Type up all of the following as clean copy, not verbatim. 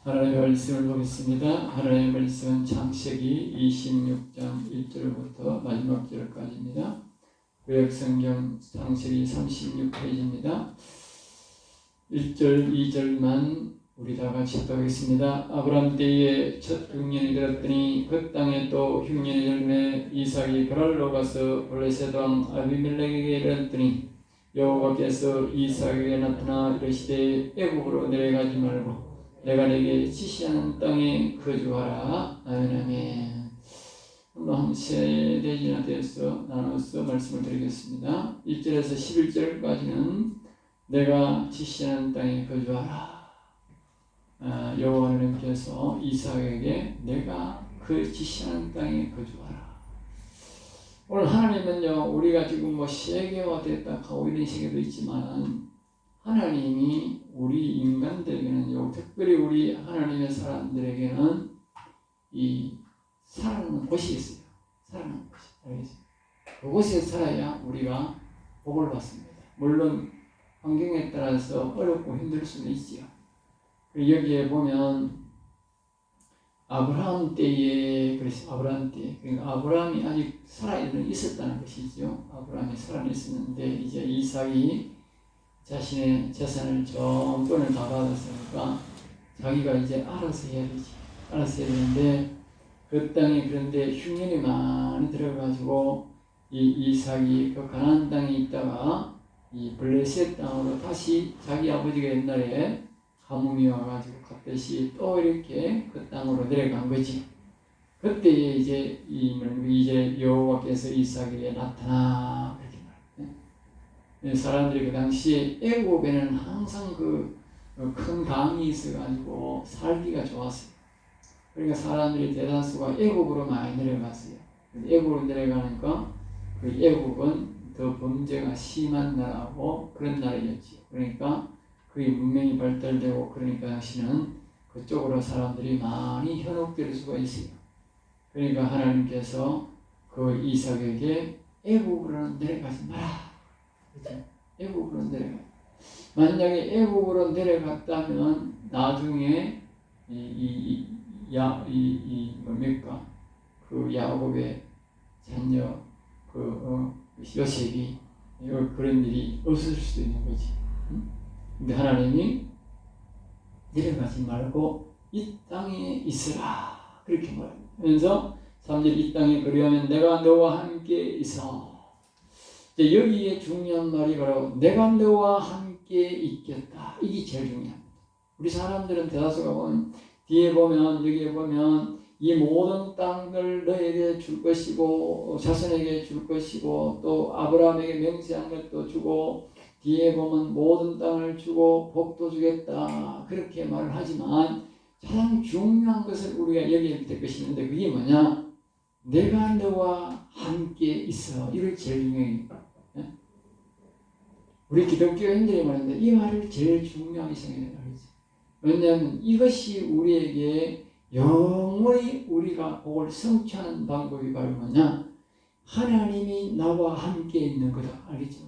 하나님의 말씀을 보겠습니다. 하나님의 말씀은 창세기 26장 1절부터 마지막 절까지입니다. 구약성경 창세기 36페이지입니다. 1절, 2절만 우리 다 같이 읽겠습니다. 아브람 때에 첫 흉년이 들었더니 그 땅에 또 흉년이 들매 이삭이 그랄로 가서 블레셋 왕 아비멜렉에게 이르렀더니 여호와께서 이삭에게 나타나 이르시되 애굽으로 내려가지 말고 내가 내게 지시하는 땅에 거주하라. 아멘. 아멘. 한 세대지나 되어서 나눠서 말씀을 드리겠습니다. 1절에서 11절까지는 내가 지시하는 땅에 거주하라. 여호와 하나님께서 이삭에게 내가 그 지시하는 땅에 거주하라. 오늘 하나님은요, 우리가 지금 세계화됐다 하고 이런 세계도 있지만 하나님이 우리 인간들에게는, 특별히 우리 하나님의 사람들에게는 이 살아가는 곳이 있어요. 살아가는 곳이. 알겠어요? 그곳에 살아야 우리가 복을 받습니다. 물론 환경에 따라서 어렵고 힘들 수는 있지요. 여기에 보면 아브라함 때에, 그래서 아브라함 때, 그러니까 아브라함이 아직 있었다는 것이죠. 아브라함이 살아있었는데 이제 이삭이 자신의 재산을 전부를 다 받았으니까 자기가 이제 알아서 해야 되지. 알아서 해야 되는데 그 땅에 그런데 흉년이 많이 들어가지고 이 이삭이 그 가나안 땅에 있다가 이 블레셋 땅으로 다시 자기 아버지가 옛날에 가뭄이 와가지고 갔듯이 또 이렇게 그 땅으로 내려간 거지. 그때 이제 여호와께서 이삭에게 나타나. 사람들이 그 당시에 애굽에는 항상 큰 강이 있어가지고 살기가 좋았어요. 그러니까 사람들이 대다수가 애굽으로 많이 내려갔어요. 애굽으로 내려가니까 그 애굽은 더 범죄가 심한 나라고 그런 나라였지요. 그러니까 그의 문명이 발달되고 그러니까 당시는 그쪽으로 사람들이 많이 현혹될 수가 있어요. 그러니까 하나님께서 그 이삭에게 애굽으로 내려가지 마라. 애굽으로 내려가. 만약에 애굽으로 내려갔다면 나중에 뭡니까? 그 야곱의 자녀 요셉이 그런 일이 없을 수도 있는 거지. 근데 하나님이 내려가지 말고 이 땅에 있으라 그렇게 말하면서 3절 이 땅에 그리하면 내가 너와 함께 있어. 여기에 중요한 말이 바로 내가 너와 함께 있겠다. 이게 제일 중요합니다. 우리 사람들은 대다수가 보면 뒤에 보면 여기에 보면 이 모든 땅을 너에게 줄 것이고 자손에게 줄 것이고 또 아브라함에게 맹세한 것도 주고 뒤에 보면 모든 땅을 주고 복도 주겠다. 그렇게 말을 하지만 가장 중요한 것을 우리가 여기에 될 것이 있는데 그게 뭐냐? 내가 너와 함께 있어. 이걸 제일 중요해요. 우리 기독교인들이 말하는데 이 말을 제일 중요하게 생각해야 되죠. 왜냐하면 이것이 우리에게 영원히 우리가 복을 성취하는 방법이 바로 뭐냐? 하나님이 나와 함께 있는 거다. 알겠죠?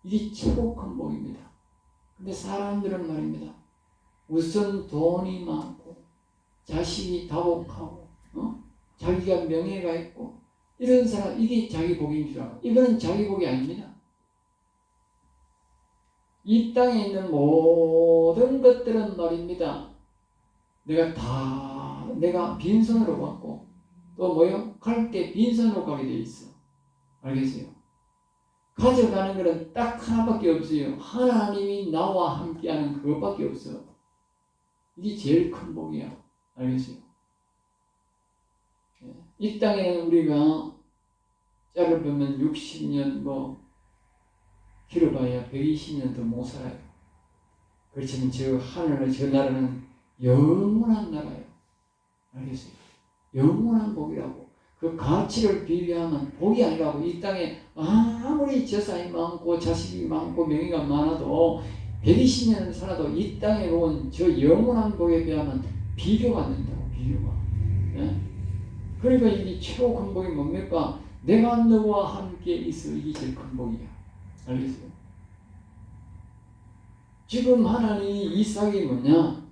이게 최고 큰 복입니다. 근데 사람들은 말입니다. 우선 돈이 많고 자식이 다복하고 자기가 명예가 있고 이런 사람 이게 자기 복인 줄 알고 이거는 자기 복이 아닙니다. 이 땅에 있는 모든 것들은 말입니다. 내가 빈손으로 받고 또 갈 때 빈손으로 가게 돼 있어. 알겠어요? 가져가는 것은 딱 하나밖에 없어요. 하나님이 나와 함께하는 그것밖에 없어. 이게 제일 큰 복이야. 알겠어요? 이 땅에는 우리가 짧으면 60년 길어봐야 120년도 못 살아요. 그렇지만 저 나라는 영원한 나라예요. 알겠어요? 영원한 복이라고. 그 가치를 비교하면 복이 아니라고. 이 땅에 아무리 재산이 많고 자식이 많고 명예가 많아도 120년을 살아도 이 땅에 온 저 영원한 복에 비하면 비교가 안 된다고. 비교가. 네? 그러니까 이게 최고 큰 복이 뭡니까? 내가 너와 함께 있어. 이게 제일 큰 복이야. 알겠어요? 지금 하나님이 이삭이 뭐냐?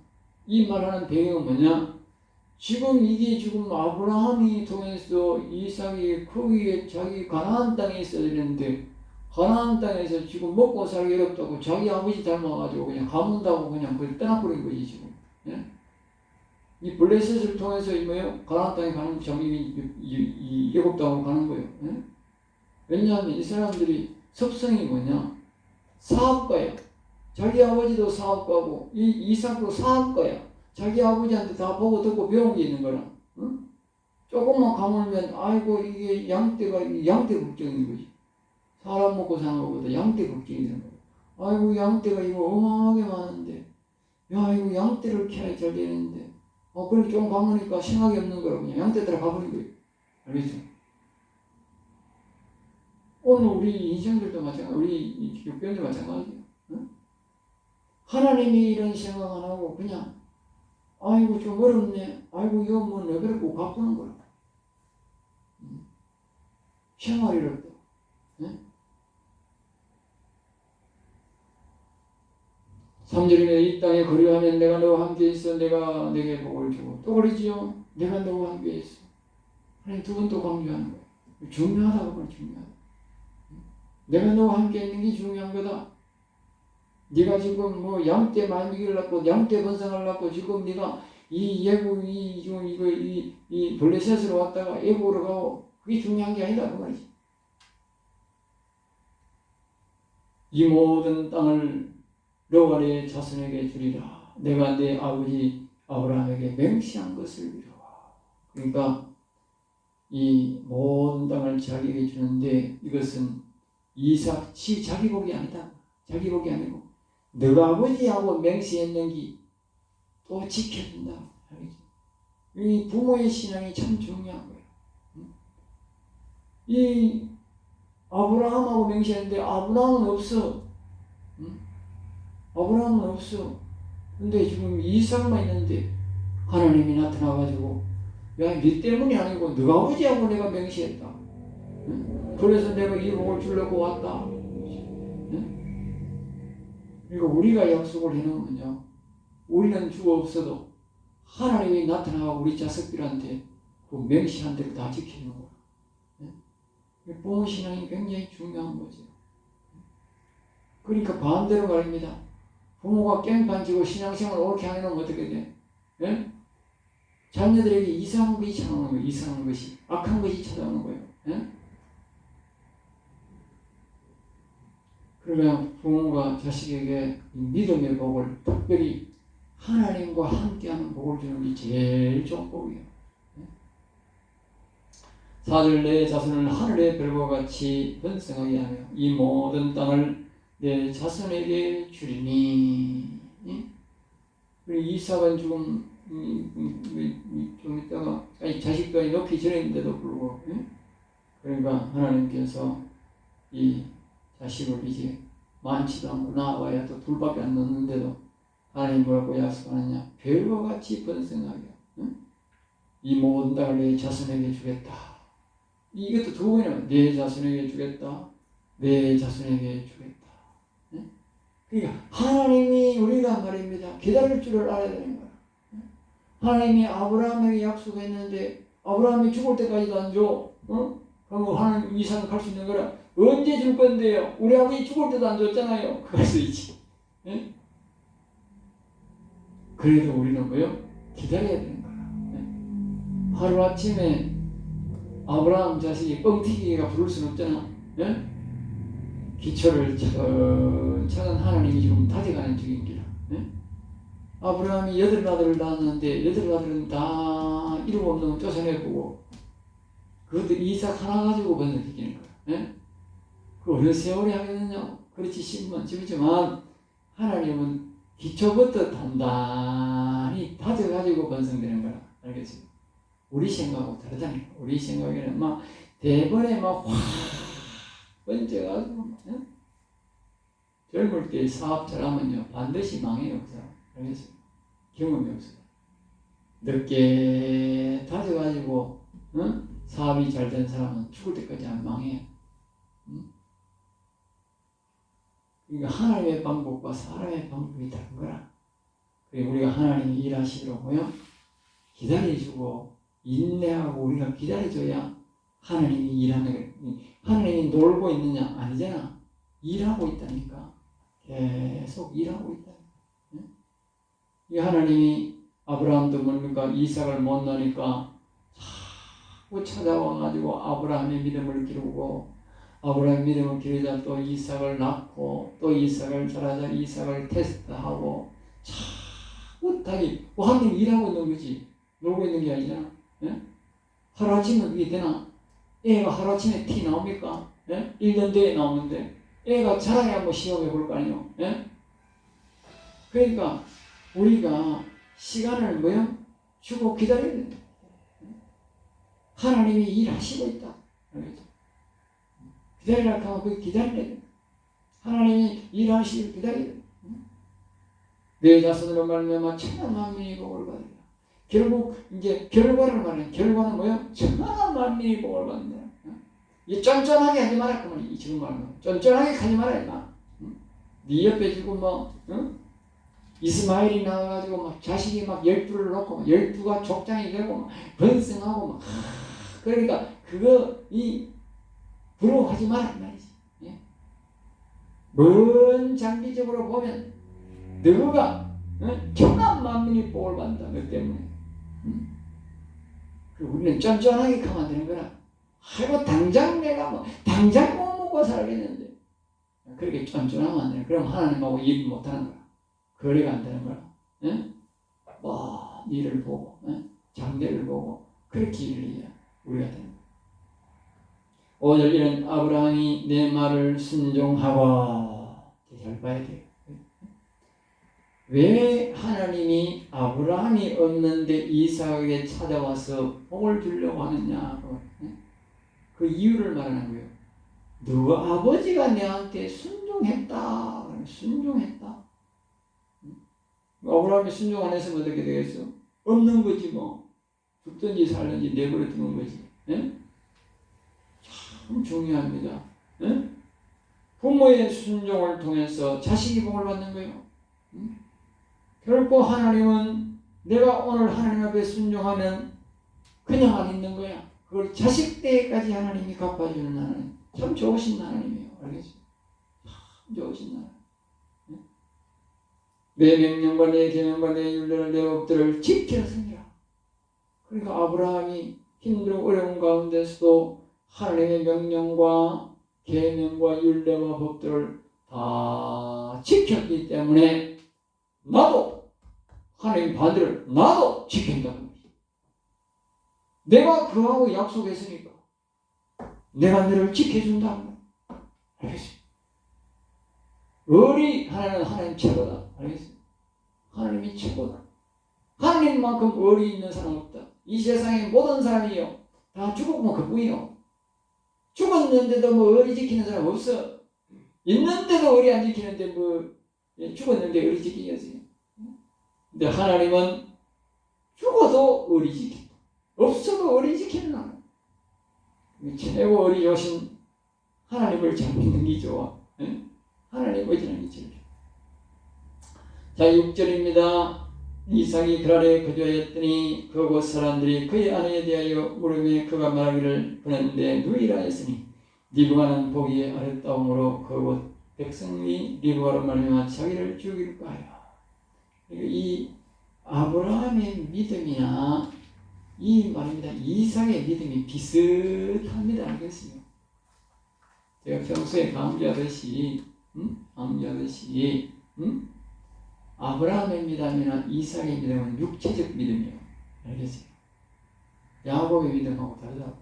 이 말하는 배경은 뭐냐? 지금 이게 지금 아브라함이 통해서 이삭이 거기에 자기 가나안 땅에 있어야 되는데 가나안 땅에서 지금 먹고 살기 어렵다고 자기 아버지 닮아가지고 그냥 가문다고 그냥 그걸 떠나버린 거지 지금. 예? 이 블레셋을 통해서 이 뭐예요? 가나안 땅에 가는 점이 이 애굽 땅으로 가는 거예요. 예? 왜냐하면 이 사람들이 섭성이 뭐냐? 사업가야. 자기 아버지도 사업가고 이 이삭도 사업가야. 자기 아버지한테 다 보고 듣고 배운 게 있는 거라. 응? 조금만 가물면 아이고 이게 양떼가 양떼 걱정인 거지. 사람 먹고 사는 것보다 양떼 걱정이 되는 거야. 아이고 양떼가 이거 어마어마하게 많은데 야 이거 양떼를 키워야 잘 되는데 그렇게 좀 가보니까 생각이 없는 거라 그냥 양떼 따라 가버린 거예요. 알겠죠? 오늘 우리 인생들도 마찬가지, 우리 육변도 마찬가지예요. 응? 하나님이 이런 생각 안 하고 그냥 아이고 좀 어렵네. 아이고 이거 뭐 내버리고 갚는 거야. 생활이 어렵다. 네? 3절에 이 땅에 거류하면 내가 너와 함께 있어 내가 내게 복을 주고 또 그러지요. 내가 너와 함께 있어. 하나님 두 번 또 강조하는 거야. 중요하다고 그래 중요하다. 내가 너와 함께 있는 게 중요한 거다. 네가 지금 뭐 양떼 만기를 낳고 양떼 번성을 낳고 지금 네가 이 예고 이 블레셋으로 왔다가 예고로 가고 그게 중요한 게 아니다 그 말이지. 이 모든 땅을 너와 네 자손에게 주리라. 내가 네 아버지 아브라함에게 맹세한 것을 이루어. 그러니까 이 모든 땅을 자기에게 주는데 이것은 이삭 자기 복이 아니다. 자기 복이 아니고 너가 아버지하고 맹세했는 게 또 지켜준다. 알겠지? 이 부모의 신앙이 참 중요한 거예요. 이 아브라함하고 맹세했는데 아브라함은 없어. 아브라함은 없어. 근데 지금 이삭만 있는데 하나님이 나타나가지고 야, 네 때문이 아니고 너가 아버지하고 내가 맹세했다. 그래서 내가 이 복을 주려고 왔다. 그러니까 우리가 약속을 해놓으면요. 우리는 주어 없어도 하나님이 나타나가 우리 자식들한테 그 맹세한 대로 다 지키는 거야. 부모 신앙이 굉장히 중요한 거죠. 그러니까 반대로 말입니다. 부모가 깽판치고 신앙생활을 옳게 안 해놓으면 어떻게 돼? 예? 자녀들에게 이상한 것이 찾아오는 거예요. 이상한 것이. 악한 것이 찾아오는 거예요. 예? 그러면 부모가 자식에게 믿음의 복을 특별히 하나님과 함께하는 복을 주는 게 제일 좋은 복이에요. 4절 내 자손을 하늘의 별과 같이 번성하게 하며 이 모든 땅을 내 자손에게 주리니. 이삭은 지금 좀 있다가 자식까지 놓기 전인데도 불구하고 그러니까 하나님께서 이 자식을 이제 많지도 않고 나와야 또 둘밖에 안 넣는데도 하나님 뭐라고 약속하느냐? 별과 같이 번성하게 이 모든 땅을 내 자손에게 주겠다. 이것도 두 번이나 내 자손에게 주겠다. 내 자손에게 주겠다. 그러니까 하나님이 우리가 말입니다. 기다릴 줄을 알아야 되는 거야. 하나님이 아브라함에게 약속했는데 아브라함이 죽을 때까지도 안 줘. 그럼 하나님 이삭을 갈 수 있는 거라. 언제 줄 건데요? 우리 아버지 죽을 때도 안 줬잖아요. 그럴 수 있지. 예? 그래도 우리는 뭐요? 기다려야 되는 거야. 하루아침에 아브라함 자식이 뻥튀기가 부를 수는 없잖아. 예? 기초를 차근차근 하나님이 지금 다져가는 중인 기라. 예? 아브라함이 8아들을 낳았는데 8아들은 다 이름 없는 놈 쫓아내보고 그것도 이삭 하나 가지고 번성시키는 거야. 예? 그 어느 세월에 하겠느냐? 그렇지 10만 집이지만 하나님은 기초부터 단단히 다져가지고 번성되는 거라. 알겠어요? 우리 생각하고 다르다니까. 우리 생각에는 막 대번에 막 확 번져가지고 젊을 때 사업 잘하면요 반드시 망해요. 그 사람. 알겠어요? 경험이 없어요. 늦게 다져가지고 사업이 잘 된 사람은 죽을 때까지 안 망해요. 그러니까 하나님의 방법과 사람의 방법이 다른 거라. 우리가 하나님이 일하시도록 뭐요? 기다려주고 인내하고 우리가 기다려줘야 하나님이 일하는 거예요. 하나님이 놀고 있느냐? 아니잖아. 일하고 있다니까. 계속 일하고 있다. 이 하나님이 아브라함도 뭡니까? 이삭을 못 낳으니까 자꾸 찾아와가지고 아브라함의 믿음을 기르고 아브라함의 믿음을 기르자 또 이삭을 낳고 또 이삭을 자라자 이삭을 테스트하고 자꾸 하나님 일하고 있는 거지. 놀고 있는 게 아니잖아. 예? 하루아침에 그게 되나? 애가 하루아침에 티 나옵니까? 예? 1년 뒤에 나오는데 애가 자라야 뭐 시험해 볼 거 아니에요. 예? 그러니까 우리가 시간을 뭐요? 주고 기다려야 된다. 하나님이 일하시고 있다. 알겠죠? 기다리라고 하면 그 기다려야 된다. 하나님이 일하시길 기다려야 된다. 내 자손으로 말미암아 천한 만민이 복을 받으리라. 결국 이제 결과를 말해. 결과는 뭐요? 천한 만민이 복을 받는다. 이 쫀쫀하게 하지 마라. 그러면 이 지금 말하는 거. 쫀쫀하게 하지 마라. 임마. 네 옆에 지금 뭐 이스마엘이 나와가지고 막 자식이 막 12를 놓고 막 12가 족장이 되고 막 번성하고 막 그러니까 그거 이 부러워하지 마라 말이지. 예? 먼 장기적으로 보면 너가 천한 만민이 복을 받는다. 너 때문에. 우리는 쫀쫀하게 가면 안 되는 거라. 아이고 당장 내가 뭐 당장 못 먹고 살겠는데 그렇게 쫀쫀하면 안 돼. 그럼 하나님하고 일 못하는 거야. 거래가 안 되는 거야. 예? 뭐 일을 보고 장대를 보고 그렇게 일을 해야 우리가 되는 거야. 5절 이런 아브라함이 내 말을 순종하고 잘 봐야 돼요. 왜 하나님이 아브라함이 없는데 이삭에게 찾아와서 복을 주려고 하느냐. 그 이유를 말하는 거예요. 너가 아버지가 내한테 순종했다. 순종했다. 아브라함이 순종 안 했으면 어떻게 되겠어? 없는 거지 뭐. 죽든지 살든지 내버려 두는 거지. 예? 참 중요합니다. 예? 부모의 순종을 통해서 자식이 복을 받는 거예요. 결코 하나님은 내가 오늘 하나님 앞에 순종하면 그냥 안 있는 거야. 그걸 자식 때까지 하나님이 갚아주는 하나님. 참 좋으신 하나님이에요. 알겠죠? 참 좋으신 하나님. 내 명령과 내 계명과 내 율례를 내 법들을 지켰습니다. 그러니까 아브라함이 힘들고 어려운 가운데서도 하나님의 명령과 계명과 율례와 법들을 다 지켰기 때문에 나도 하나님 반대를 나도 지킨다는 거지. 내가 그하고 약속했으니까 내가 너를 지켜준다는 거야. 알겠어요? 의리 하나님 최고다. 알겠어요? 하나님이 최고다. 하나님만큼 의리 있는 사람 없다. 이 세상의 모든 사람이요 다 죽었고 그뿐이요. 죽었는데도 뭐 의리 지키는 사람 없어. 있는데도 의리 안 지키는데 뭐 죽었는데 의리 지키겠어요. 근데 하나님은 죽어도 의리 지킨다. 없어도 의리 지키는 하나님. 최고 의리 좋으신 하나님을 잘 믿는 게 좋아. 하나님 의지하는 게 제일 좋아. 자, 6절입니다. 이삭이 그랄에 거주하였더니 그곳 사람들이 그의 아내에 대하여 물으며 그가 말하기를 그는데 누이라 했으니 리브가는 보기에 아름다움으로 그곳 백성이 리브가로 말미암아 자기를 죽일까 하여. 이 아브라함의 믿음이나 이 말입니다. 이삭의 믿음이 비슷합니다. 알겠어요? 제가 평소에 강조하듯이 아브라함의 믿음이나 이삭의 믿음은 육체적 믿음이에요. 알겠어요? 야곱의 믿음하고 다르다고.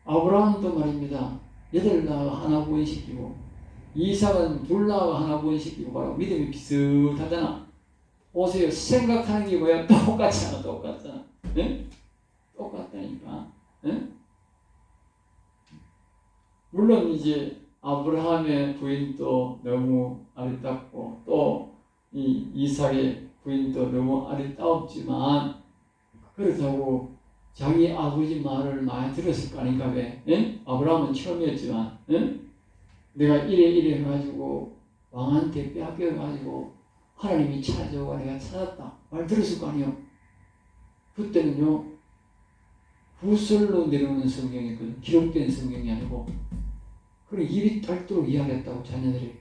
아브라함도 말입니다. 8 하나 부인시키고 이삭은 2 하나 부인시키고 바로 믿음이 비슷하잖아. 보세요. 생각하는 게 뭐야? 똑같잖아. 똑같잖아. 네? 똑같다니까. 네? 물론 이제 아브라함의 부인도 너무 아리따웠고 또 이 이삭의 부인도 너무 아리따웠지만 그렇다고 자기 아버지 말을 많이 들었을 거 아닌가 왜? 예? 아브라함은 처음이었지만 예? 내가 이래 해가지고 왕한테 빼앗겨가지고 하나님이 찾아오고 내가 찾았다 말 들었을 거 아니에요. 그때는요 후설로 내려오는 성경이거든. 기록된 성경이 아니고. 그래 입이 딸도록 이야기했다고 자녀들이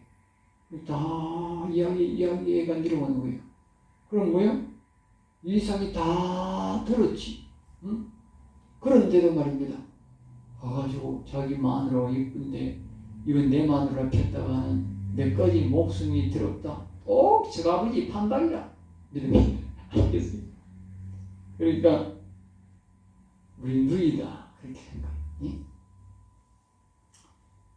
다 이야기가 내려오는 거예요. 그럼 뭐예요? 이삭이 다 들었지. 응? 그런데도 말입니다. 가가지고 자기 마누라 이쁜데 이건 내 마누라 폈다가는 내까지 목숨이 들었다. 꼭 저 아버지 판단이라 믿음이 알겠어요. 그러니까 우리 누이다 그렇게 생각해.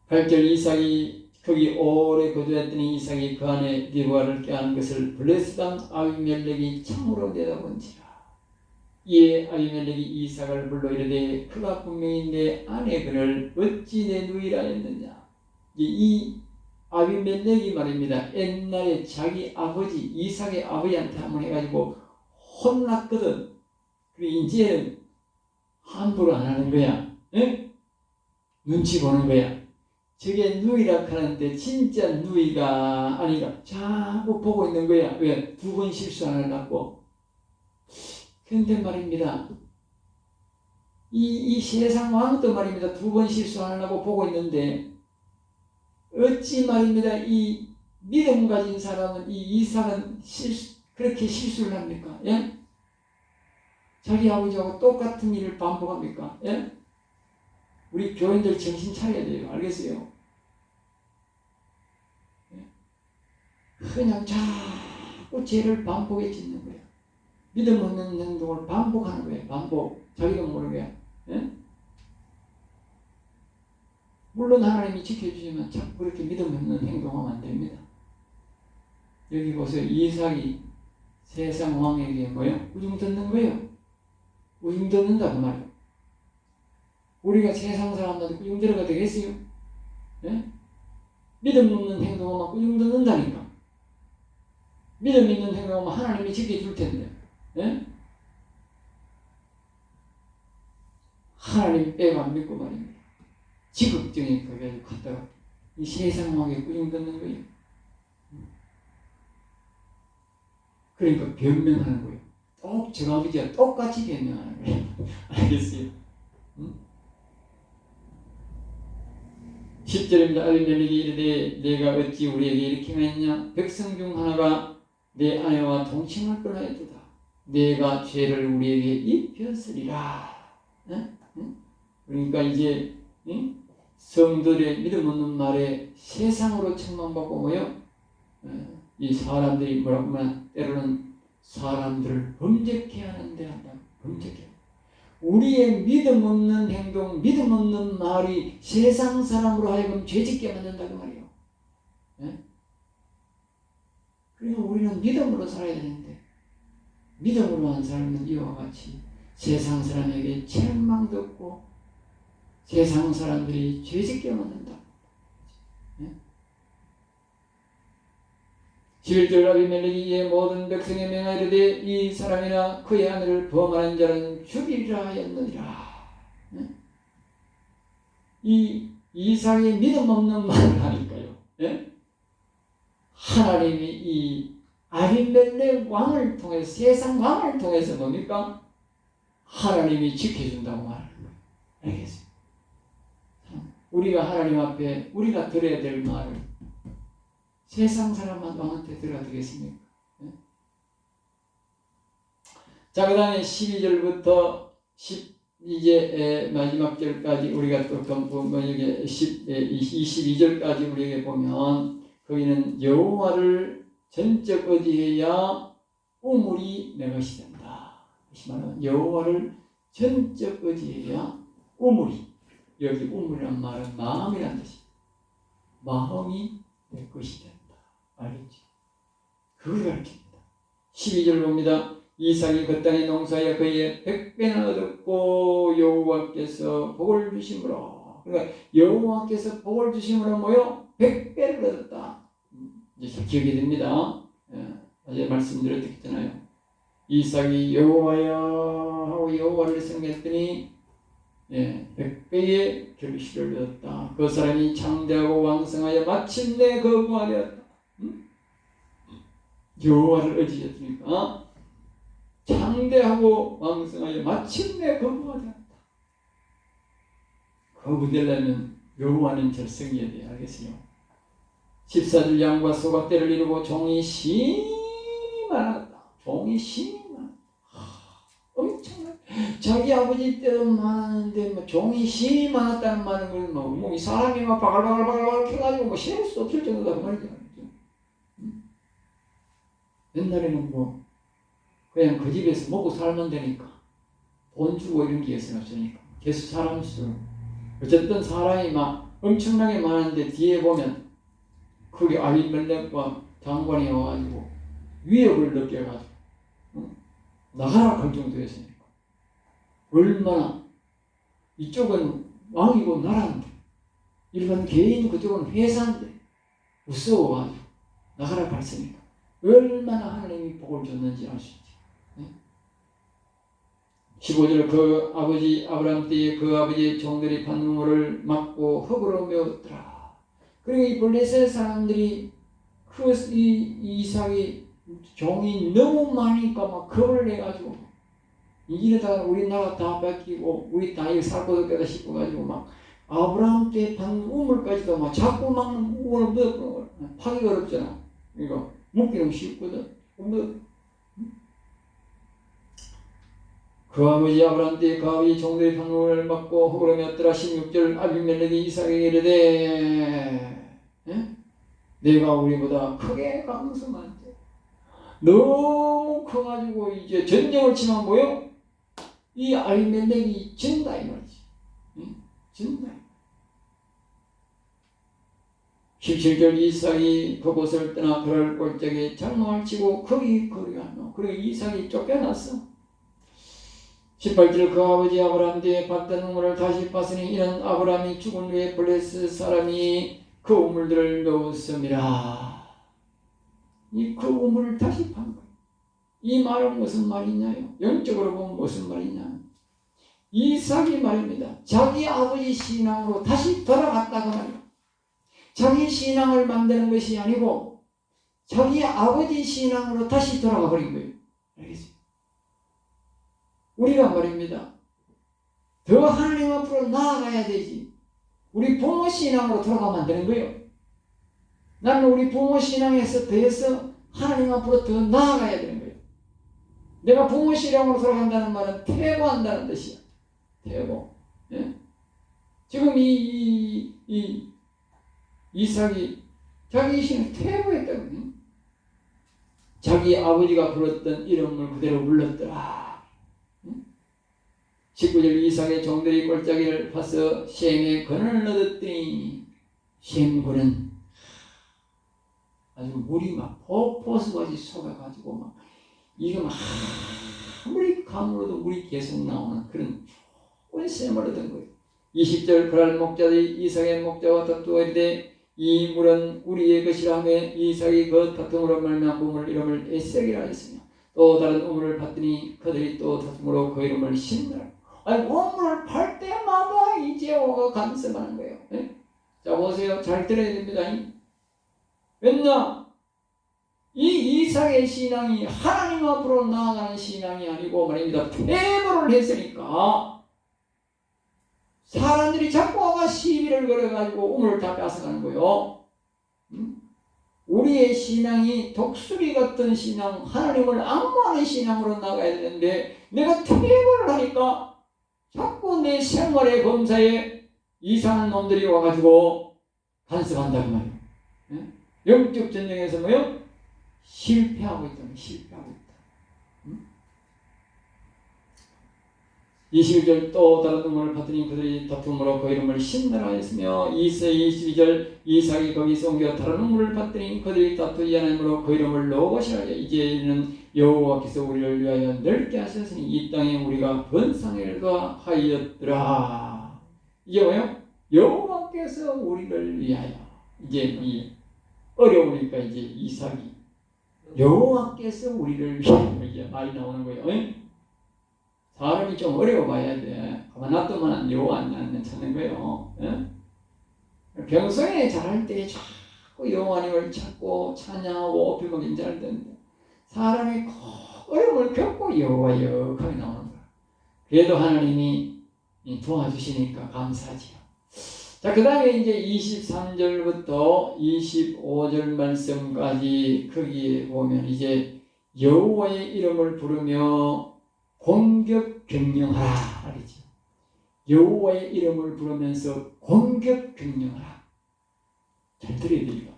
8절 이삭이 거기 오래 거주했더니 이삭이 그 안에 리브가를 꾀하는 것을 블레셋 왕 아비멜렉이 참으로 내다본지라. 이에 아비멜렉이 이삭을 불러 이르되 그가 분명히 내 아내 그를 어찌 내 누이라 했느냐. 이 아비멜렉이 말입니다. 옛날에 자기 아버지 이삭의 아버지한테 한번 해가지고 혼났거든. 그리고 이제 함부로 안 하는 거야. 응? 눈치 보는 거야. 저게 누이라 하는데 진짜 누이가 아니라 자꾸 보고 있는 거야. 왜? 2번 실수 안 하려고. 근데 말입니다. 이 세상 왕도 말입니다. 2번 실수 안 하려고 보고 있는데 어찌 말입니다. 이 믿음 가진 사람은 이 이삭은 그렇게 실수를 합니까? 예? 자기 아버지하고 똑같은 일을 반복합니까? 예? 우리 교인들 정신 차려야 돼요. 알겠어요? 그냥 자꾸 죄를 반복해 짓는 거야. 믿음 없는 행동을 반복하는 거야. 반복. 자기도 모르게. 예? 물론 하나님이 지켜주지만 자꾸 그렇게 믿음 없는 행동하면 안 됩니다. 여기 보세요. 이삭이 세상 왕에게 뭐예요? 우중 듣는 거예요. 우중 듣는다고 말이에요. 우리가 세상 사람들한테 꾸중 들어가 되겠어요? 예? 믿음 없는 행동하면 꾸중 듣는다니까. 믿음 있는 행동하면 하나님이 지켜줄 텐데. 예? 하나님 빼고 안 믿고 말입니다. 지극정에 거기에 갔다가 이 세상 왕에 꾸중 듣는 거예요. 그러니까 변명하는 거예요. 저 아버지가 똑같이 변명하는 거예요. 알겠어요? 응? 10절입니다. 아비멜렉이 이르되 내가 어찌 우리에게 이렇게 했냐? 백성 중 하나가 내 아내와 동침을 끊어야도다. 내가 죄를 우리에게 입혔으리라. 응? 응? 그러니까 이제 응? 성들의 믿음 없는 말에 세상으로 책망받고 뭐요? 이 사람들이 뭐라고 하면 때로는 사람들을 범죄케 하는데 한다. 범죄케. 우리의 믿음 없는 행동, 믿음 없는 말이 세상 사람으로 하여금 죄짓게 만든다고 말이에요. 예? 그러니까 우리는 믿음으로 살아야 되는데 믿음으로만 살면 이와 같이 세상 사람에게 책망 듣고 세상 사람들이 죄짓게 만든다. 예? 11절 아비멜렉이 이에 모든 백성의 명하여 이르되 이 사람이나 그의 아내를 범하는 자는 죽이리라 하였느니라. 예? 이 이삭이 믿음 없는 말을 하니까요. 예? 하나님이 이 아비멜렉 왕을 통해서 세상 왕을 통해서 뭡니까? 하나님이 지켜준다고 말하는 거예요. 알겠어요? 우리가 하나님 앞에 우리가 들어야 될 말을 세상 사람만 왕한테 들어야 되겠습니까? 네? 자, 그 다음에 12절부터 이제 마지막 절까지 우리가 또 여기 22절까지 우리에게 보면 거기는 여호와를 전적 의지해야 우물이 내 것이 된다. 다시 말하면 여호와를 전적 의지해야 우물이, 여기 우물이란 말은 마음이란 뜻이에요. 마음이 내 것이 된다. 알겠지? 그걸 가르칩니다. 12절 봅니다. 이삭이 그 땅에 농사하여 그의 100배나 얻었고 여호와께서 복을 주심으로, 그러니까 여호와께서 복을 주심으로 뭐요? 100배를 얻었다. 이제 기억이 됩니다. 어제 말씀드렸잖아요. 이삭이 여호와야 하고 여호와를 섬겼더니 100배의 결실을 얻었다. 그 사람이 창대하고 왕성하여 마침내 거부하였다. 여호와를 어지셨으니까 창대하고 왕성하여 마침내 거부가 되었다. 거부되려면 여호와는 절성해야 돼. 알겠어요? 14줄 양과 소각대를 이루고 종이 심히 많았다. 종이 심히 많았다. 엄청나게 자기 아버지 때도 많았는데 뭐 종이 심히 많았다는 말은 뭐 사람이 막 바글바글 펴가지고 뭐 세울 수 없을 정도다 그 말이죠. 옛날에는 뭐 그냥 그 집에서 먹고 살면 되니까 돈 주고 이런 게 없으니까 계속 사람 수 어쨌든 사람이 막 엄청나게 많은데 뒤에 보면 그게 아비멜렉과 장관이 와가지고 위협을 느껴가지고 나가라 할 정도였으니까 얼마나 이쪽은 왕이고 나라인데 일반 개인 그쪽은 회사인데 무서워가지고 나가라 했으니까 얼마나 하나님이 복을 줬는지 알 수 있지. 15절 그 아버지 아브라함 때에 그 아버지의 종들이 반응을 막고 흙으로 메웠더라. 그리고 이 블레셋 사람들이 이 이삭이 종이 너무 많으니까 막 겁을 내가지고 이러다가 우리나라 다 뺏기고 우리 땅에 살 곳 없겠다 싶어가지고 막 아브라함 때 반 우물까지도 막 자꾸 막 우물을 묻어버려. 파기가 어렵잖아. 이거 묻기는 쉽거든. 그 아버지 아브라함 때 그 아버지 종들이 반응을 막고 흙으로 메웠더라. 16절 아비멜렉이 이삭에게 이르되 내가 우리보다 크게 강성한데 너무 커가지고 이제 전쟁을 치면 뭐요? 이 아비멜렉이 진다 이 말이지. 진다. 17절 이삭이 그곳을 떠나 그럴 골짜기에 장막을 치고 거기 거리하노. 그리고 이삭이 쫓겨났어. 18절 그 아버지 아브라함 뒤에 팠던 우물을 다시 팠으니 이는 아브라함이 죽은 후에 블레셋 사람이 그 우물들을 메웠음이라. 그 우물을 다시 판 거예요. 이 말은 무슨 말이냐요? 영적으로 보면 무슨 말이냐? 이삭이 말입니다. 자기 아버지 신앙으로 다시 돌아갔다고 말이에요. 자기 신앙을 만드는 것이 아니고 자기 아버지 신앙으로 다시 돌아가 버린 거예요. 알겠어요? 우리가 말입니다. 더 하나님 앞으로 나아가야 되지. 우리 부모 신앙으로 돌아가면 안 되는 거예요. 나는 우리 부모 신앙에서 더해서 하나님 앞으로 더 나아가야 되는 거예요. 내가 부모 신앙으로 돌아간다는 말은 퇴보한다는 뜻이야. 퇴보. 예? 지금 이삭이 자기 신을 퇴보했다고요. 자기 아버지가 불렀던 이름을 그대로 불렀더라. 19절 이삭의 종들이 골짜기를 파서 셈의 권을 얻었더니 셈군은 아주 물이 막 포수같이 쏟아가지고 막 이거 막 아무리 강으로도 물이 계속 나오는 그런 좋은 셈을 얻은 거예요. 20절 그날 목자들이 이삭의 목자와 다투어 이르되 이 물은 우리의 것이라 하며 이삭이 그 다툼으로 말미암아 우물 이름을 에색이라 했으며 또 다른 우물을 봤더니 그들이 또 다툼으로 그 이름을 신느라. 아니 우물을 팔 때마다 이재호가 간섭하는 거예요. 네? 자 보세요. 잘 들어야 됩니다. 왜냐? 이 이삭의 신앙이 하나님 앞으로 나아가는 신앙이 아니고 말입니다. 퇴보를 했으니까 사람들이 자꾸 와가 시비를 걸어가지고 우물을 다 뺏어가는 거예요. 우리의 신앙이 독수리 같은 신앙, 하나님을 앙무하는 신앙으로 나가야 되는데 내가 퇴보를 하니까 자꾸 내 생활의 검사에 이상한 놈들이 와가지고 간섭한다는 말이에요. 네? 영적 전쟁에서 뭐요? 실패하고 있다. 실패하고 있다. 21절 또 다른 우물을 봤더니 그들이 다툼으로 그 이름을 신나라 했으며 22절 이삭이 거기서 옮겨 다른 우물을 봤더니 그들이 다투지 않으므로 그 이름을 로봇이라 하여 이제는 여호와께서 우리를 위하여 넓게 하셨으니 이 땅에 우리가 번성을 하였더라. 이게 뭐예요? 여호와께서 우리를 위하여. 이제 어려우니까 이제 이삭이 여호와께서 우리를 위하여 이제 말이 나오는 거예요. 사람이 좀 어려워봐야 돼. 가만 놔두면 여호와 안 찾는 거예요. 평소에 잘할 때 자꾸 여호와님을 찾고 찬양하고 어필하면 괜찮을 텐데 사람이 꼭 어려움을 겪고 여호와 여호하게 나오는 거야. 그래도 하나님이 도와주시니까 감사하지요. 자, 그 다음에 이제 23절부터 25절 말씀까지 거기에 보면 이제 여호와의 이름을 부르며 공격 경영하라 그러죠. 여호와의 이름을 부르면서 공격 경영하라. 잘 들어야 돼요.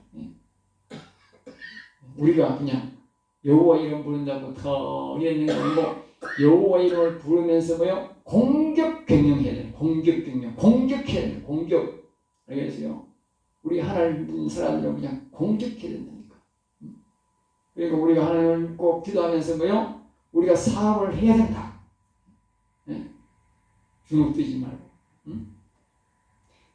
우리가 그냥 여호와 이름 부른다고 더 이랬는 거 여호와 이름을 부르면서 뭐요? 공격 경영해야 돼요. 공격 경영. 공격해야 돼요. 공격. 알겠어요? 우리 하나님 사람들은 그냥 공격해야 된다니까. 그러니까 우리가 하나님을 꼭 기도하면서 뭐요? 우리가 사업을 해야 된다. 주눅 들지 말고.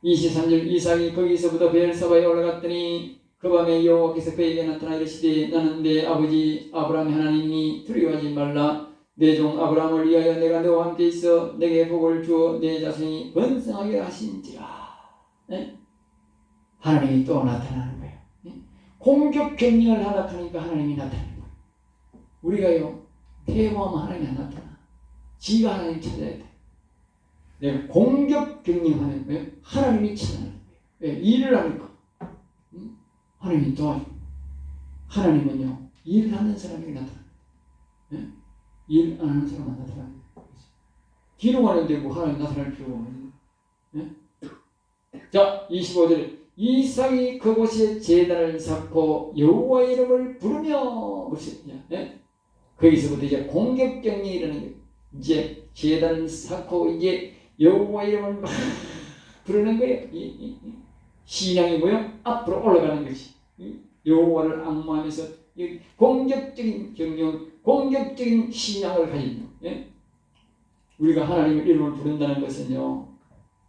23절 이삭이 거기서부터 베엘사바에 올라갔더니 그 밤에 여호와께서 그에게 나타나 이르시되 나는 내 아버지 아브라함의 하나님이 두려워하지 말라. 내 종 아브라함을 위하여 내가 너와 함께 있어 내게 복을 주어 내 자손이 번성하게 하신지라. 네? 하나님이 또 나타나는 거예요. 네? 공격 경영을 하다 하니까 하나님이 나타나는 거예요. 우리가요 대화하면 하나님이 안 나타나. 지가 하나님 찾아야 돼. 내가 공격 경영하는 거예요. 하나님이 찾아내는 거예요. 일을 하니까 하나님이 도와줘. 하나님은요 일하는 사람이 나타나. 네? 일 안 하는 사람은 나타나는 거예요. 기록하는 데고 하나님 나타날 필요가 없는 거예요. 네? 자, 25절 이삭이 그곳에 제단을 쌓고 여호와의 이름을 부르며 무엇이냐? 네? 거기서부터 이제 공격 경영이 일어나는 거예요. 이제 제단을 쌓고 이제 여호와의 이름을 막 부르는 거예요. 신앙이 뭐요? 앞으로 올라가는 것이 여호와를 앙모하면서 공격적인 경영, 공격적인 신앙을 가진 예? 우리가 하나님의 이름을 부른다는 것은요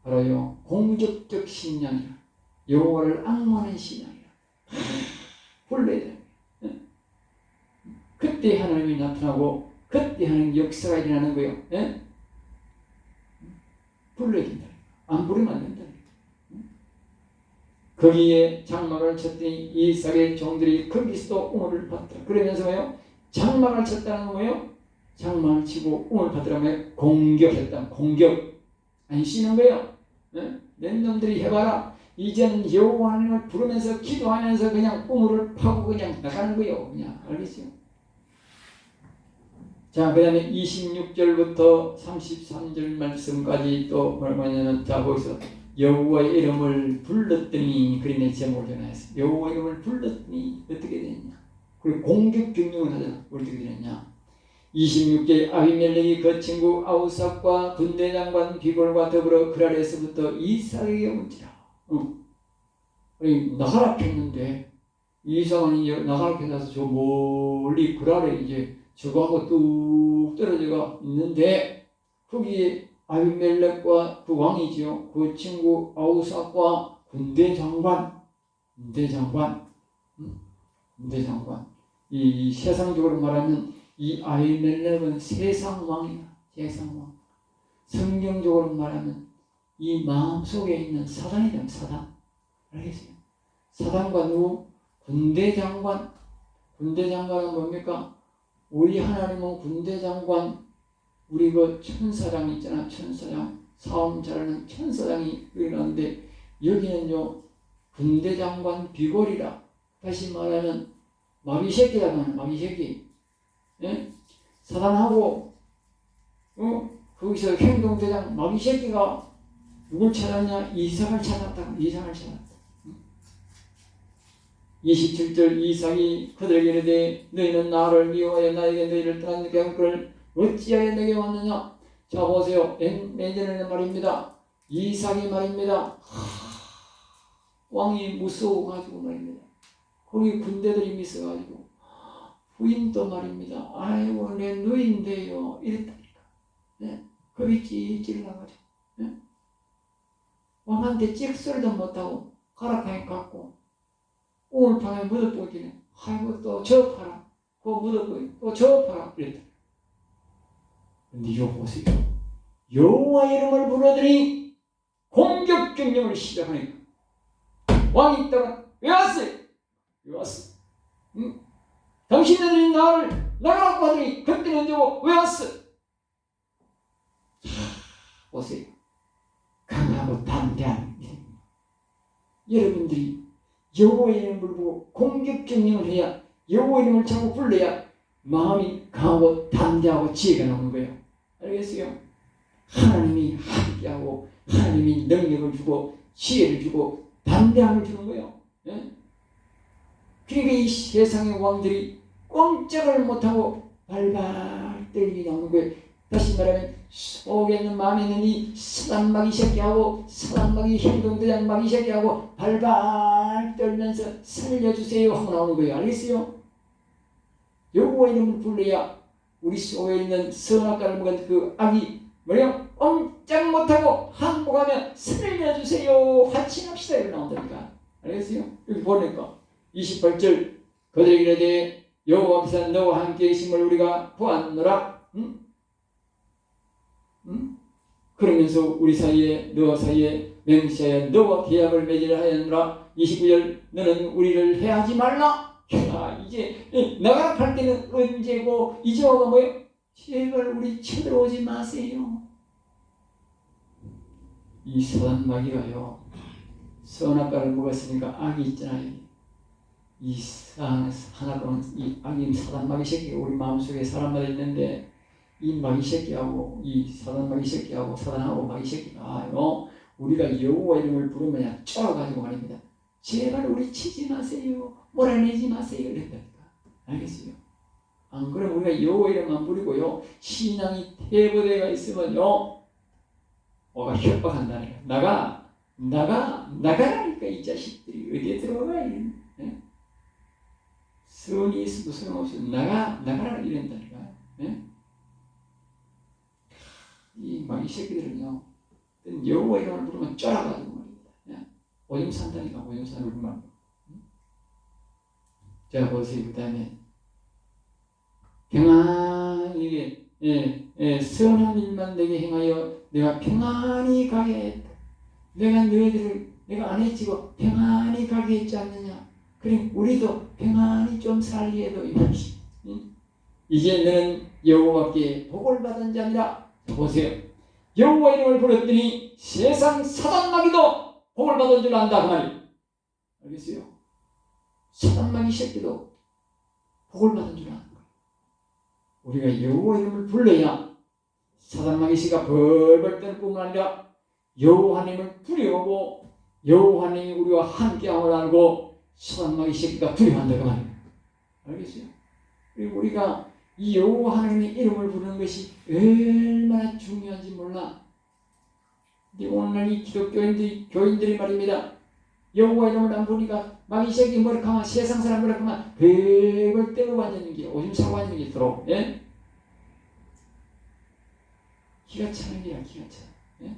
바로요 공격적 신앙이라 여호와를 앙모하는 신앙이라 불러야 돼요. 예? 그때 하나님이 나타나고 그때 하나님 역사가 일어나는 거예요. 예? 불러야 된다. 안 부르면 안 된다. 거기에 장막을 쳤더니 이삭의 종들이 거기서도 웅을 받더라. 그러면서요 장막을 쳤다는 거예요. 장막을 치고 웅을 받더라면 공격했다. 공격 안 쉬는 거예요. 내 놈들이 해봐라. 이제는 여호와 하나님을 부르면서 기도하면서 그냥 웅을 파고 그냥 나가는 거예요. 그냥 알겠어요? 자, 그 다음에 26절부터 33절 말씀까지 또 뭐냐면 자 거기서 여호와의 이름을 불렀더니 그린의 제목을 전하였어요. 여호와의 이름을 불렀더니 어떻게 되느냐. 그리고 공격 경영을 하잖아. 어떻게 되느냐. 26절 아비멜렉이 그 친구 아우삭과 군대장관 비골과 더불어 그랄에서부터 이삭에게 온지라. 나가라 했는데 이삭은 이제 나가라 해서 저 멀리 그랄에 이제 저거하고 뚝 떨어져가 있는데 거기에 아비멜렉과 그 왕이지요. 그 친구 아우삭과 군대장관. 이 세상적으로 말하면 이 아비멜렉은 세상 왕이야. 세상 왕. 성경적으로 말하면 이 마음속에 있는 사단이다. 사단. 알겠어요? 사단과 누구? 군대장관. 군대장관은 뭡니까? 우리 하나님은 군대장관. 우리 그 천사장 있잖아. 천사장. 싸움 잘하는 천사장이 일어나는데 여기는요 군대장관 비골이라. 다시 말하면 마비새끼라고 하는 마비새끼. 예? 사단하고 거기서 행동대장 마비새끼가 누굴 찾았냐? 이삭을 찾았다. 이삭을 찾았다. 27절 이삭이 그들에게 이르되 너희는 나를 미워하여 나에게 너희를 떠나게 한 그를 어찌하여 내게 왔느냐. 자 보세요. 내년에는 말입니다. 이삭이 말입니다. 왕이 무서워가지고 말입니다. 거기 군대들이 있어가지고 부인도 말입니다. 아이고 내 누인데요 이랬다니까. 네? 겁이 찔찔 나가지고 네? 왕한테 찍소리도 못하고 가락하니 갖고 오늘 밤에 묻어보기는 아이고 또 저 파라 그거 묻어보기 또 저 파라 이랬다. 근데 이거 보세요. 여호와의 이름을 부르더니 공격 경영을 시작하니까 왕이 있다가 왜 왔어요? 왜 왔어? 응? 당신네들이 나를 나가라고 하더니 그때는 언제고 왜 왔어? 보세요. 강하고 담대한 믿음. 여러분들이 여호와의 이름을 부르고 공격 정령을 해야, 여호와의 이름을 자꾸 불러야 마음이 강하고 담대하고 지혜가 나오는 거예요. 알겠어요? 하나님이 함께하고 하나님이 능력을 주고 지혜를 주고 담대함을 주는 거예요. 예? 그러니까 이 세상의 왕들이 꼼짝을 못하고 발발 떨림이 나오는 거예요. 다시 말하면 속에 있는 마음에 있는 이 사단마귀 새끼하고 사단마귀 행동대장 마귀 새끼하고 발발 떨면서 살려주세요 하고 나오는 거예요. 알겠어요? 여호와 이름을 불러야 우리 속에 있는 선악과를 먹은 그 악이 뭐래요? 꼼짝 못하고 항복하면 살려주세요 화친합시다 이렇게 나온다니까. 알겠어요? 여기 보니까 28절 그들에게 이르되 여호와께서 너와 함께 계심을 우리가 보았노라. 그러면서 우리 사이에 너와 사이에 맹세하여 너와 계약을 맺으려 하였노라. 29절 너는 우리를 해하지 말라. 야, 이제 나가라 할 때는 언제고 이제 와가 뭐예요? 제발 우리 쳐들어오지 마세요. 이 사단마귀가요 선악과를 먹었으니까 악이 있잖아요. 이 하나는 이 악인 사단마귀 새끼가 우리 마음속에 사람마다 있는데 이 마귀 새끼하고 이 사단마귀 새끼하고 사단하고 마귀 새끼가 우리가 여호와 이름을 부르면 그냥 쫄아가지고 말입니다. 제발 우리 치지 마세요. 몰아내지 마세요. 이랬다니까. 알겠어요? 안 그러면 우리가 여호와 이름만 부르고요 신앙이 퇴보되어 있으면요 뭐가 협박한다니까. 나가라니까 이 자식들이 어디에 들어가 이런. 예? 선이 있어도 소용없어. 나가라 이런다니까. 예? 이 마귀 새끼들은요 여호와 이름을 부르면 쫄아가지고 말입니다. 예? 오줌 산다니까. 오줌 사는 우리 말. 자 보세요. 그 다음에 평안히 선한 일만 내게 행하여 내가 평안히 가게 했다. 내가 너희들을 내가 안 해치고 평안히 가게 했지 않느냐. 그럼 우리도 평안히 좀 살게 해도 이것이. 이제 너는 여호와께 복을 받은 자니라. 보세요. 여호와 이름을 부르더니 세상 사단마귀도 복을 받은 줄 안다 그 말이에요. 알겠어요? 사단마귀 새끼도 복을 받은 줄 안다. 우리가 여호와 이름을 불러야 사단마귀 새끼가 벌벌 떨 뿐만 아니라 여호와님을 두려워하고 여호와님이 우리와 함께함을 알고 사단마귀 새끼가 두려워한다 그 말이에요. 알겠어요? 그리고 우리가 이 여호와 하나님의 이름을 부르는 것이 얼마나 중요한지 몰라. 근데 오늘날 이 교인들이 말입니다. 여호와 이름을 안 부르니까 마귀 새끼 머리카락 세상 사람 머리카락 벽을 떼고 앉는 게 오줌 싸고 앉는 게 들어. 예? 기가 차는 게야 기가 차. 예?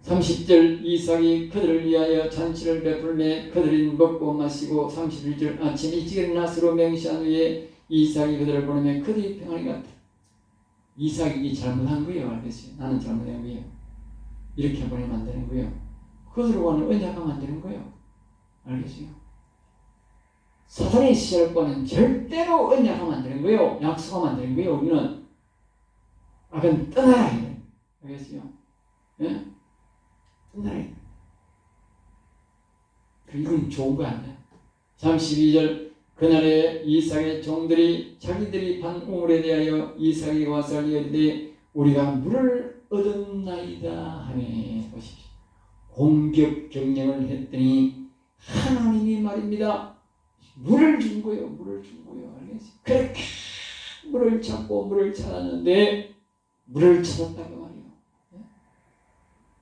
(30절) 이삭이 그들을 위하여 잔치를 베풀매 그들이 먹고 마시고 31절 아침 일찍 일어나 서로 맹세한 후에 이삭이 그들을 보내면 그들이 평안히 갔다. 이삭이 잘못한 거예요. 알겠어요? 나는 잘못한 거예요. 이렇게 보내면 안 되는 거예요. 그들과는 언약하면 안 되는 거예요. 알겠어요? 사단의 시절과는 절대로 언약하면 안 되는 거예요. 약속하면 안 되는 거예요. 우리는 그건 떠나라. 알겠어요? 예? 떠나라. 이건 좋은 거 아니야. 32절 그날에 이삭의 종들이 자기들이 판 우물에 대하여 이삭이 와서 이르되 우리가 물을 얻었나이다 하네. 보십시오. 공격 경영을 했더니 하나님이 말입니다. 물을 준 거예요. 물을 준 거예요. 알겠어요? 그렇게 물을 찾았는데 물을 찾았다고 말이에요.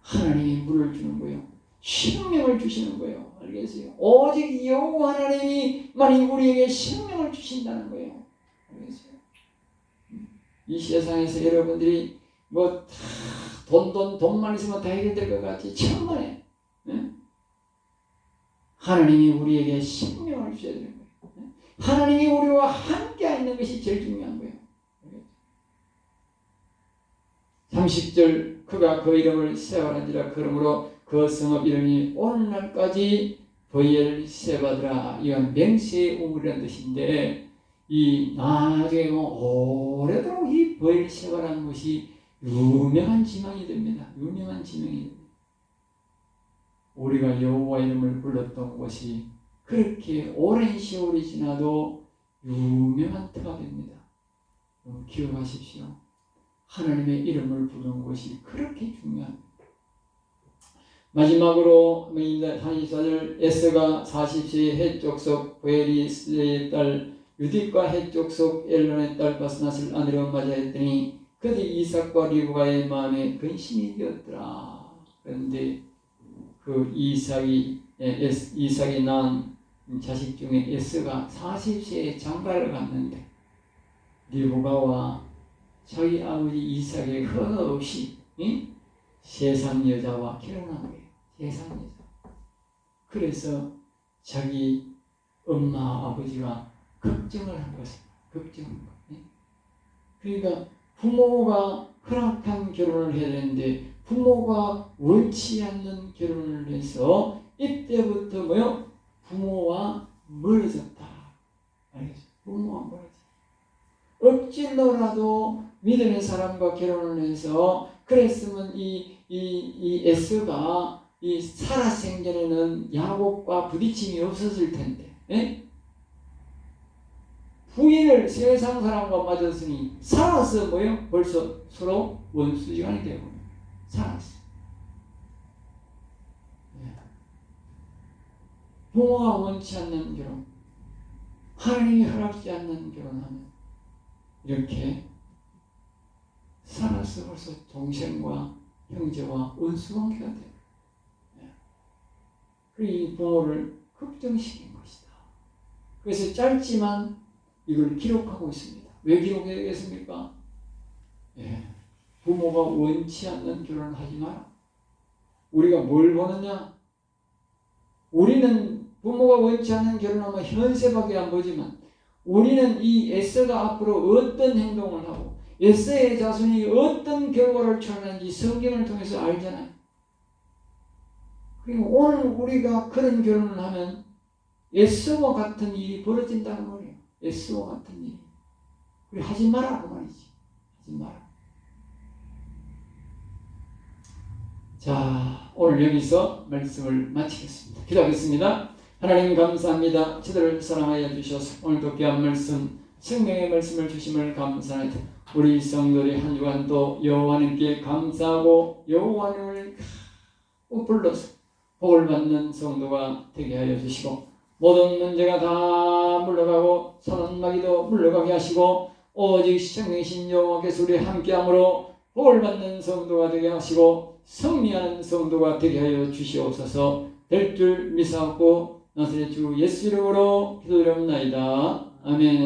하나님이 물을 주는 거예요. 생명을 주시는 거예요. 알겠어요? 오직 여호와 하나님이 만약 우리에게 생명을 주신다는 거예요. 알겠어요? 이 세상에서 여러분들이 뭐 다 돈만 있으면 다 해결될 것 같지 천만에 하나님이 우리에게 생명을 주셔야 되는 거예요. 하나님이 우리와 함께 있는 것이 제일 중요한 거예요. 30절 그가 그 이름을 세워하니라. 그러므로 그 성읍 이름이 오늘날까지 브엘세바더라. 이건 맹세의 우물이라는 뜻인데, 이 나중에 오래도록 이 브엘세바라는 것이 유명한 지명이 됩니다. 유명한 지명이 됩니다. 우리가 여호와 이름을 불렀던 것이 그렇게 오랜 세월이 지나도 유명한 터가 됩니다. 기억하십시오. 하나님의 이름을 부르는 것이 그렇게 중요합니다. 마지막으로 44절 에스가 40세의 해족속 브에리스의 딸 유딕과 해족속 엘론의 딸 바스낫을 아내로 맞이했더니 그들이 이삭과 리브가의 마음에 근심이 되었더라. 그런데 그 이삭이 낳은 자식 중에 에스가 40세에 장가를 갔는데 리브가와 자기 아버지 이삭의 허가 없이 세상 여자와 결혼한 거예요. 세상 여자. 그래서 자기 엄마 아버지가 걱정을 한 것입니다. 걱정한 거. 그러니까 부모가 허락한 결혼을 해야 되는데 부모가 원치 않는 결혼을 해서 이때부터 뭐요? 부모와 멀어졌다. 알겠죠? 부모와 멀어졌다. 억지로라도 믿는 사람과 결혼을 해서 그랬으면 이 에스가 이 사라 생전에는 야곱과 부딪힘이 없었을 텐데, 예? 부인을 세상 사람과 맞았으니 살아서 뭐요? 벌써 서로 원수지간이 되고 살았어. 예. 부모가 원치 않는 결혼, 하나님이 허락지 않는 결혼하면 이렇게 살아서 벌써 동생과 형제와 원수관계가 돼요. 그리고 이 부모를 걱정시킨 것이다. 그래서 짧지만 이걸 기록하고 있습니다. 왜 기록해야겠습니까? 부모가 원치 않는 결혼을 하지 마라. 우리가 뭘 보느냐? 우리는 부모가 원치 않는 결혼하면 현세밖에 안 보지만 우리는 이 에스가 앞으로 어떤 행동을 하고 에스의 자손이 어떤 결과를 초래하는지 성경을 통해서 알잖아요. 그리고 오늘 우리가 그런 결혼을 하면 에스와 같은 일이 벌어진다는 거예요. 에스와 같은 일이. 우리 하지 마라 그 말이지. 하지 마라. 자, 오늘 여기서 말씀을 마치겠습니다. 기도하겠습니다. 하나님 감사합니다. 저들을 사랑하여 주셔서 오늘도 귀한 말씀, 생명의 말씀을 주심을 감사합니다. 우리 성도들이 한 주간도 여호와님께 감사하고 여호와님을 불러서 복을 받는 성도가 되게 하여 주시고 모든 문제가 다 물러가고 사단마귀도 물러가게 하시고 오직 생명이신 여호와께서 우리 함께함으로 복을 받는 성도가 되게 하시고 승리하는 성도가 되게 하여 주시옵소서. 될 줄 믿사옵고 나사렛 주 예수 이름으로 기도드립나이다. 아멘.